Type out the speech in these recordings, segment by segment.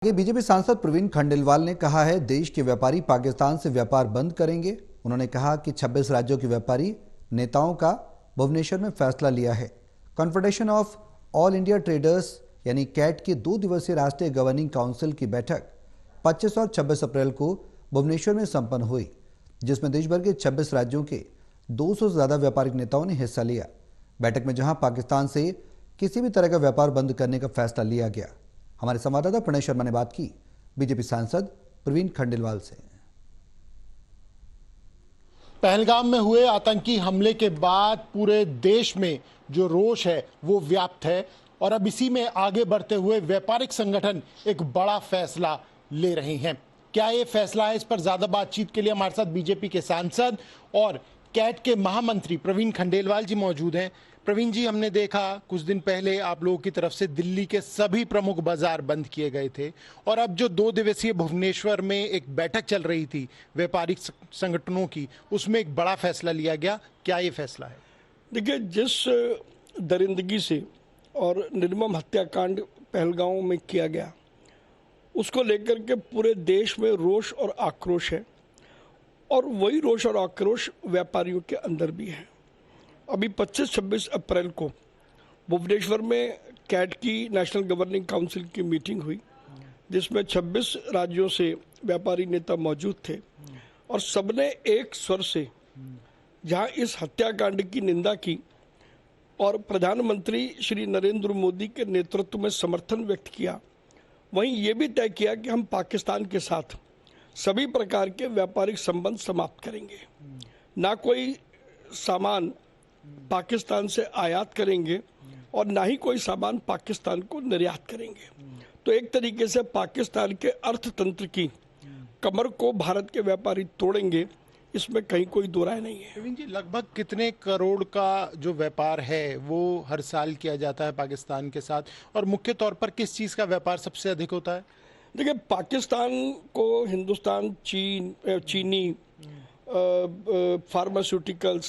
आगे बीजेपी सांसद प्रवीण खंडेलवाल ने कहा है देश के व्यापारी पाकिस्तान से व्यापार बंद करेंगे। उन्होंने कहा कि 26 राज्यों के व्यापारी नेताओं का भुवनेश्वर में फैसला लिया है। Confederation of all India traders यानी कैट की 2 दिवसीय राष्ट्रीय गवर्निंग काउंसिल की बैठक 25 और 26 अप्रैल को भुवनेश्वर में संपन्न हुई, जिसमें देश भर के 26 राज्यों के 200 से ज्यादा व्यापारिक नेताओं ने हिस्सा लिया। बैठक में जहां पाकिस्तान से किसी भी तरह का व्यापार बंद करने का फैसला लिया गया। हमारे संवाददाता प्रणय शर्मा ने बात की बीजेपी सांसद प्रवीण खंडेलवाल से। पहलगाम में हुए आतंकी हमले के बाद पूरे देश में जो रोष है वो व्याप्त है और अब इसी में आगे बढ़ते हुए व्यापारिक संगठन एक बड़ा फैसला ले रहे हैं। क्या ये फैसला है, इस पर ज्यादा बातचीत के लिए हमारे साथ बीजेपी के सांसद और कैट के महामंत्री प्रवीण खंडेलवाल जी मौजूद हैं। प्रवीण जी, हमने देखा कुछ दिन पहले आप लोगों की तरफ से दिल्ली के सभी प्रमुख बाजार बंद किए गए थे और अब जो 2 दिवसीय भुवनेश्वर में एक बैठक चल रही थी व्यापारिक संगठनों की, उसमें एक बड़ा फैसला लिया गया। क्या ये फैसला है? देखिए, जिस दरिंदगी से और निर्मम हत्याकांड पहलगांव में किया गया, उसको लेकर के पूरे देश में रोष और आक्रोश है और वही रोष और आक्रोश व्यापारियों के अंदर भी है। अभी 25-26 अप्रैल को भुवनेश्वर में कैट की नेशनल गवर्निंग काउंसिल की मीटिंग हुई, जिसमें 26 राज्यों से व्यापारी नेता मौजूद थे और सबने एक स्वर से जहां इस हत्याकांड की निंदा की और प्रधानमंत्री श्री नरेंद्र मोदी के नेतृत्व में समर्थन व्यक्त किया, वहीं ये भी तय किया कि हम पाकिस्तान के साथ सभी प्रकार के व्यापारिक संबंध समाप्त करेंगे, ना कोई सामान पाकिस्तान से आयात करेंगे और ना ही कोई सामान पाकिस्तान को निर्यात करेंगे। तो एक तरीके से पाकिस्तान के अर्थतंत्र की कमर को भारत के व्यापारी तोड़ेंगे, इसमें कहीं कोई दो राय नहीं है। प्रवीण जी, लगभग कितने करोड़ का जो व्यापार है वो हर साल किया जाता है पाकिस्तान के साथ, और मुख्य तौर पर किस चीज़ का व्यापार सबसे अधिक होता है? देखिए, पाकिस्तान को हिंदुस्तान चीनी फार्मास्यूटिकल्स,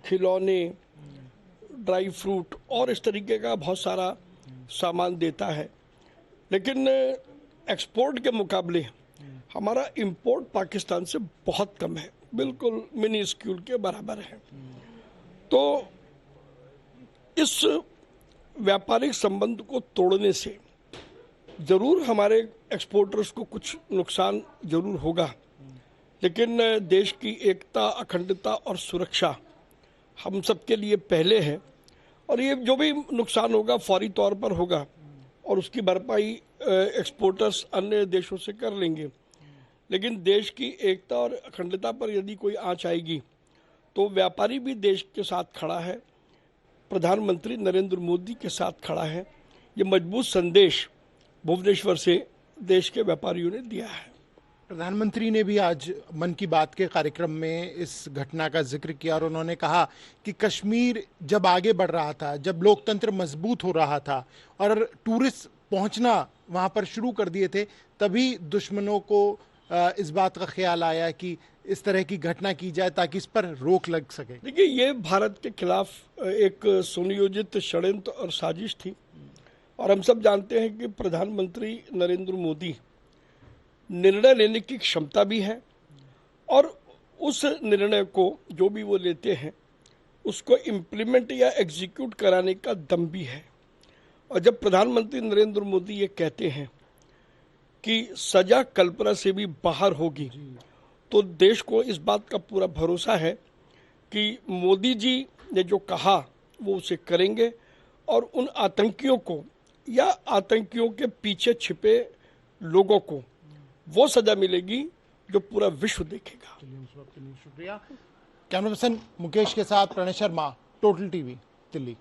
खिलौने, ड्राई फ्रूट और इस तरीके का बहुत सारा सामान देता है, लेकिन एक्सपोर्ट के मुकाबले हमारा इंपोर्ट पाकिस्तान से बहुत कम है, बिल्कुल मिनी स्क्यूल के बराबर है। तो इस व्यापारिक संबंध को तोड़ने से जरूर हमारे एक्सपोर्टर्स को कुछ नुकसान जरूर होगा, लेकिन देश की एकता, अखंडता और सुरक्षा हम सबके लिए पहले है और ये जो भी नुकसान होगा फौरी तौर पर होगा और उसकी भरपाई एक्सपोर्टर्स अन्य देशों से कर लेंगे। लेकिन देश की एकता और अखंडता पर यदि कोई आंच आएगी तो व्यापारी भी देश के साथ खड़ा है, प्रधानमंत्री नरेंद्र मोदी के साथ खड़ा है। ये मजबूत संदेश भुवनेश्वर से देश के व्यापारियों ने दिया है। प्रधानमंत्री ने भी आज मन की बात के कार्यक्रम में इस घटना का जिक्र किया और उन्होंने कहा कि कश्मीर जब आगे बढ़ रहा था, जब लोकतंत्र मजबूत हो रहा था और टूरिस्ट पहुंचना वहां पर शुरू कर दिए थे, तभी दुश्मनों को इस बात का ख्याल आया कि इस तरह की घटना की जाए ताकि इस पर रोक लग सके। देखिए, ये भारत के खिलाफ एक सुनियोजित षड्यंत्र और साजिश थी और हम सब जानते हैं कि प्रधानमंत्री नरेंद्र मोदी निर्णय लेने की क्षमता भी है और उस निर्णय को जो भी वो लेते हैं उसको इम्प्लीमेंट या एग्जीक्यूट कराने का दम भी है। और जब प्रधानमंत्री नरेंद्र मोदी ये कहते हैं कि सजा कल्पना से भी बाहर होगी, तो देश को इस बात का पूरा भरोसा है कि मोदी जी ने जो कहा वो उसे करेंगे और उन आतंकियों को या आतंकियों के पीछे छिपे लोगों को वो सजा मिलेगी जो पूरा विश्व देखेगा। शुक्रिया। कैमरा पर्सन मुकेश के साथ प्रणय शर्मा, टोटल टीवी, दिल्ली।